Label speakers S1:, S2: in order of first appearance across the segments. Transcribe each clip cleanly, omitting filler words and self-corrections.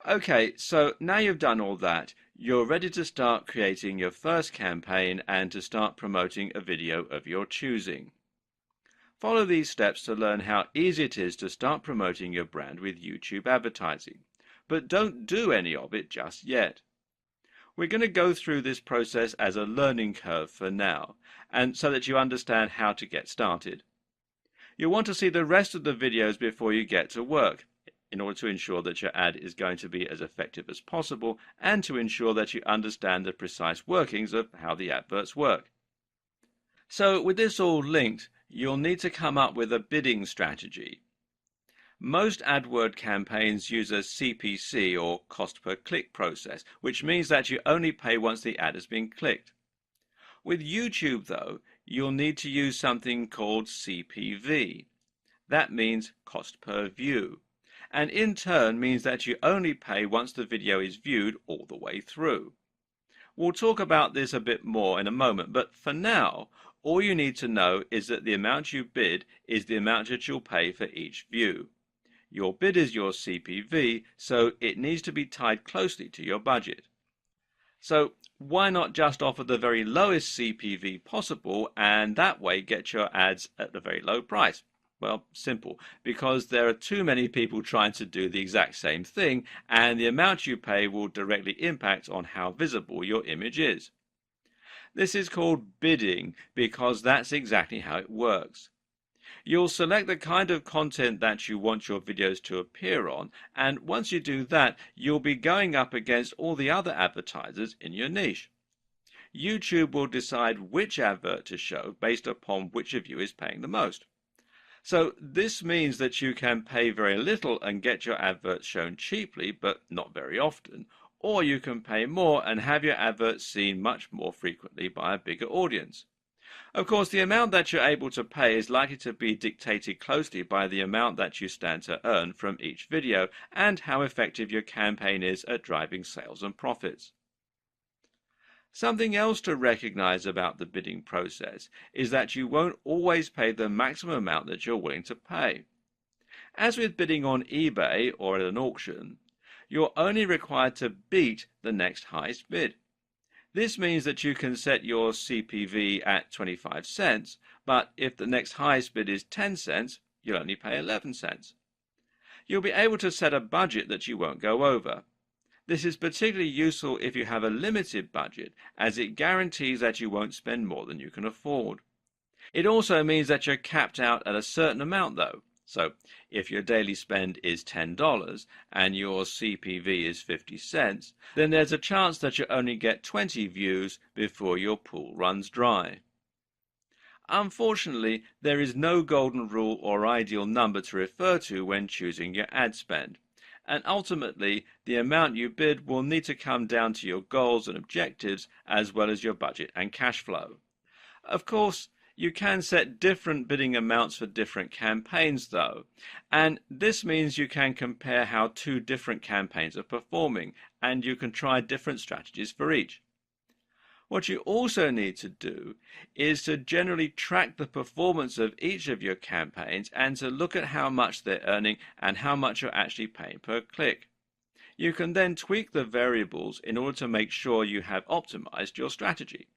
S1: Okay, so now you've done all that, you're ready to start creating your first campaign and to start promoting a video of your choosing. Follow these steps to learn how easy it is to start promoting your brand with YouTube advertising. But don't do any of it just yet. We're going to go through this process as a learning curve for now, and so that you understand how to get started. You'll want to see the rest of the videos before you get to work, in order to ensure that your ad is going to be as effective as possible and to ensure that you understand the precise workings of how the adverts work. So with this all linked, you'll need to come up with a bidding strategy. Most AdWord campaigns use a CPC or cost per click process, which means that you only pay once the ad has been clicked. With YouTube though, you'll need to use something called CPV. That means cost per view, and in turn means that you only pay once the video is viewed all the way through. We'll talk about this a bit more in a moment, but for now, all you need to know is that the amount you bid is the amount that you'll pay for each view. Your bid is your CPV, so it needs to be tied closely to your budget. So why not just offer the very lowest CPV possible and that way get your ads at a very low price? Well, simple, because there are too many people trying to do the exact same thing, and the amount you pay will directly impact on how visible your image is. This is called bidding because that's exactly how it works. You'll select the kind of content that you want your videos to appear on, and once you do that, you'll be going up against all the other advertisers in your niche. YouTube will decide which advert to show based upon which of you is paying the most. So this means that you can pay very little and get your adverts shown cheaply, but not very often, or you can pay more and have your adverts seen much more frequently by a bigger audience. Of course, the amount that you're able to pay is likely to be dictated closely by the amount that you stand to earn from each video and how effective your campaign is at driving sales and profits. Something else to recognize about the bidding process is that you won't always pay the maximum amount that you're willing to pay. As with bidding on eBay or at an auction, you're only required to beat the next highest bid. This means that you can set your CPV at 25 cents, but if the next highest bid is 10 cents, you'll only pay 11 cents. You'll be able to set a budget that you won't go over. This is particularly useful if you have a limited budget, as it guarantees that you won't spend more than you can afford. It also means that you're capped out at a certain amount though. So if your daily spend is $10 and your CPV is 50 cents, then there's a chance that you only get 20 views before your pool runs dry. Unfortunately, there is no golden rule or ideal number to refer to when choosing your ad spend. And ultimately, the amount you bid will need to come down to your goals and objectives as well as your budget and cash flow. Of course, you can set different bidding amounts for different campaigns though, and this means you can compare how two different campaigns are performing, and you can try different strategies for each. What you also need to do is to generally track the performance of each of your campaigns and to look at how much they're earning and how much you're actually paying per click. You can then tweak the variables in order to make sure you have optimized your strategy.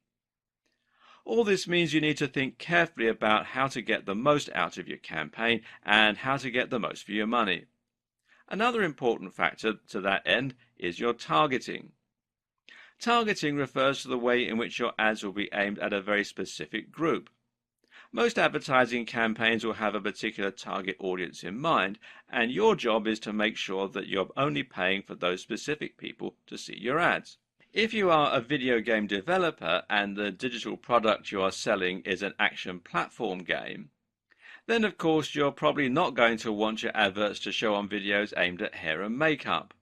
S1: All this means you need to think carefully about how to get the most out of your campaign and how to get the most for your money. Another important factor to that end is your targeting. Targeting refers to the way in which your ads will be aimed at a very specific group. Most advertising campaigns will have a particular target audience in mind, and your job is to make sure that you're only paying for those specific people to see your ads. If you are a video game developer and the digital product you are selling is an action platform game, then of course you're probably not going to want your adverts to show on videos aimed at hair and makeup.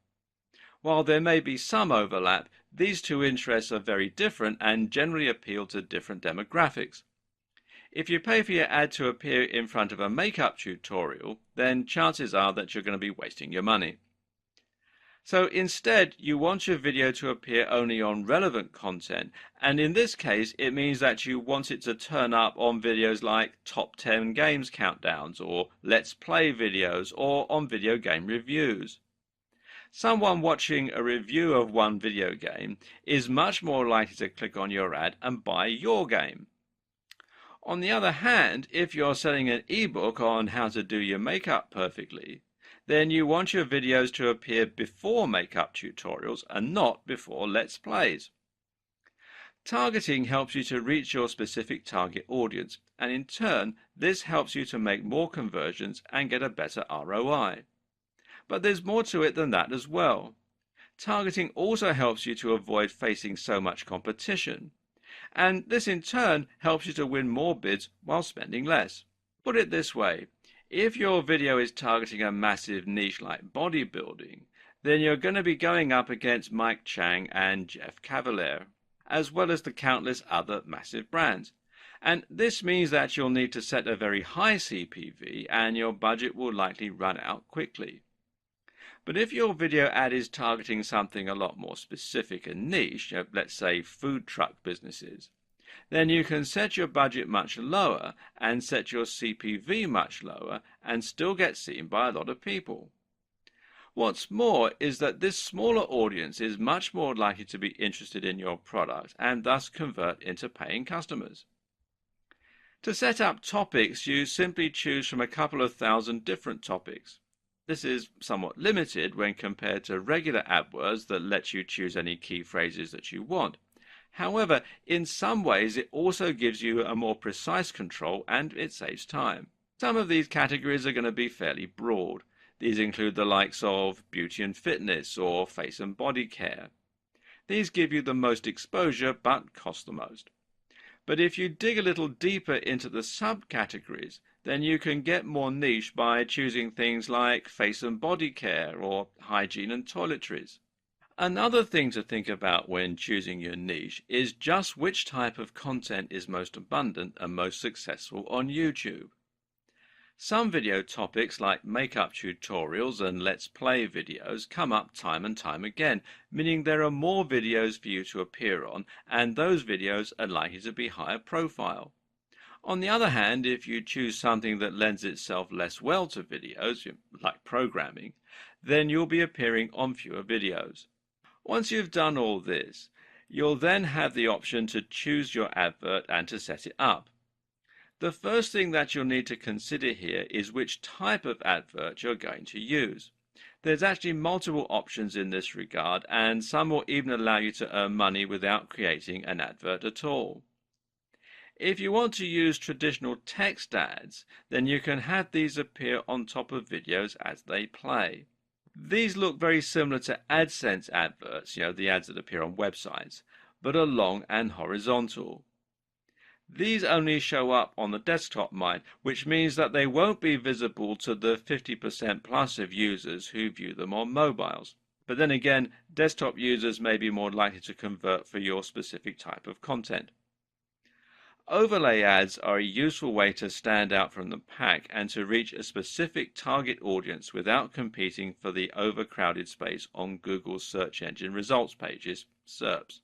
S1: While there may be some overlap, these two interests are very different and generally appeal to different demographics. If you pay for your ad to appear in front of a makeup tutorial, then chances are that you're going to be wasting your money. So instead, you want your video to appear only on relevant content, and in this case it means that you want it to turn up on videos like top 10 games countdowns or let's play videos or on video game reviews. Someone watching a review of one video game is much more likely to click on your ad and buy your game. On the other hand, if you're selling an ebook on how to do your makeup perfectly, then you want your videos to appear before makeup tutorials and not before Let's Plays. Targeting helps you to reach your specific target audience, and in turn, this helps you to make more conversions and get a better ROI. But there's more to it than that as well. Targeting also helps you to avoid facing so much competition, and this in turn helps you to win more bids while spending less. Put it this way, if your video is targeting a massive niche like bodybuilding, then you're going to be going up against Mike Chang and Jeff Cavaliere, as well as the countless other massive brands. And this means that you'll need to set a very high CPV and your budget will likely run out quickly. But if your video ad is targeting something a lot more specific and niche, let's say food truck businesses, then you can set your budget much lower and set your CPV much lower and still get seen by a lot of people. What's more is that this smaller audience is much more likely to be interested in your product and thus convert into paying customers. To set up topics, you simply choose from a couple of thousand different topics. This is somewhat limited when compared to regular AdWords that lets you choose any key phrases that you want. However, in some ways it also gives you a more precise control and it saves time. Some of these categories are going to be fairly broad. These include the likes of beauty and fitness or face and body care. These give you the most exposure but cost the most. But if you dig a little deeper into the subcategories, then you can get more niche by choosing things like face and body care or hygiene and toiletries. Another thing to think about when choosing your niche is just which type of content is most abundant and most successful on YouTube. Some video topics like makeup tutorials and let's play videos come up time and time again, meaning there are more videos for you to appear on, and those videos are likely to be higher profile. On the other hand, if you choose something that lends itself less well to videos, like programming, then you'll be appearing on fewer videos. Once you've done all this, you'll then have the option to choose your advert and to set it up. The first thing that you'll need to consider here is which type of advert you're going to use. There's actually multiple options in this regard, and some will even allow you to earn money without creating an advert at all. If you want to use traditional text ads, then you can have these appear on top of videos as they play. These look very similar to AdSense adverts, the ads that appear on websites, but are long and horizontal. These only show up on the desktop mind, which means that they won't be visible to the 50% plus of users who view them on mobiles. But then again, desktop users may be more likely to convert for your specific type of content. Overlay ads are a useful way to stand out from the pack and to reach a specific target audience without competing for the overcrowded space on Google's search engine results pages, SERPs.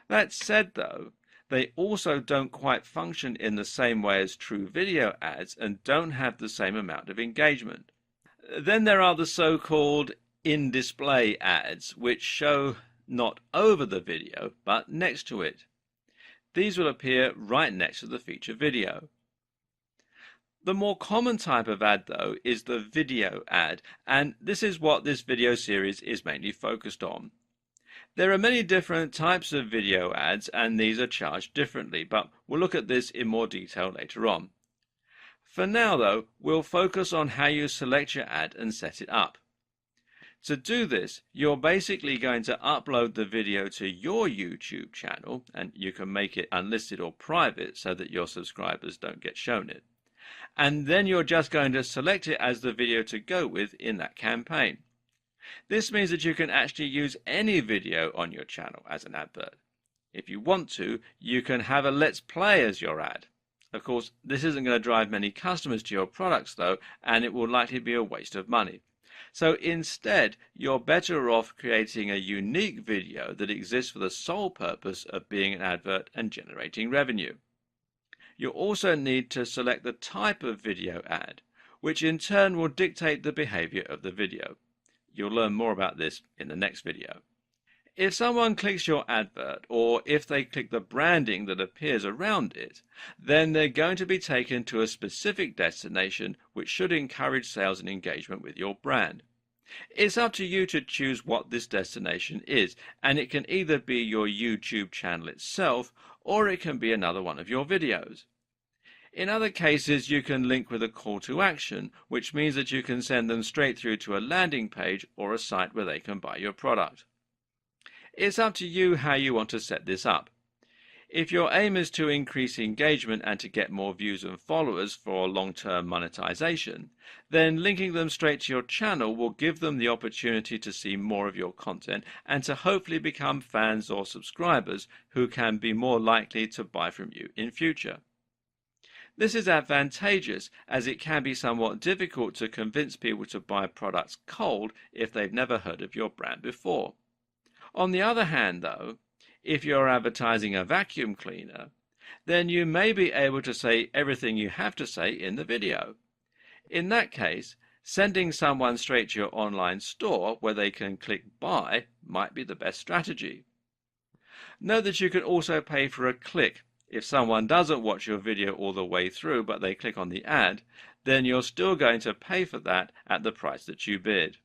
S1: That said though, they also don't quite function in the same way as true video ads and don't have the same amount of engagement. Then there are the so-called in-display ads, which show not over the video but next to it. These will appear right next to the feature video. The more common type of ad, though, is the video ad, and this is what this video series is mainly focused on. There are many different types of video ads, and these are charged differently, but we'll look at this in more detail later on. For now, though, we'll focus on how you select your ad and set it up. To do this, you're basically going to upload the video to your YouTube channel, and you can make it unlisted or private so that your subscribers don't get shown it. And then you're just going to select it as the video to go with in that campaign. This means that you can actually use any video on your channel as an advert. If you want to, you can have a Let's Play as your ad. Of course, this isn't going to drive many customers to your products though, and it will likely be a waste of money. So instead, you're better off creating a unique video that exists for the sole purpose of being an advert and generating revenue. You also need to select the type of video ad, which in turn will dictate the behavior of the video. You'll learn more about this in the next video. If someone clicks your advert, or if they click the branding that appears around it, then they're going to be taken to a specific destination which should encourage sales and engagement with your brand. It's up to you to choose what this destination is, and it can either be your YouTube channel itself, or it can be another one of your videos. In other cases, you can link with a call to action, which means that you can send them straight through to a landing page or a site where they can buy your product. It's up to you how you want to set this up. If your aim is to increase engagement and to get more views and followers for long-term monetization, then linking them straight to your channel will give them the opportunity to see more of your content and to hopefully become fans or subscribers who can be more likely to buy from you in future. This is advantageous as it can be somewhat difficult to convince people to buy products cold if they've never heard of your brand before. On the other hand, though, if you're advertising a vacuum cleaner, then you may be able to say everything you have to say in the video. In that case, sending someone straight to your online store where they can click buy might be the best strategy. Note that you can also pay for a click. If someone doesn't watch your video all the way through but they click on the ad, then you're still going to pay for that at the price that you bid.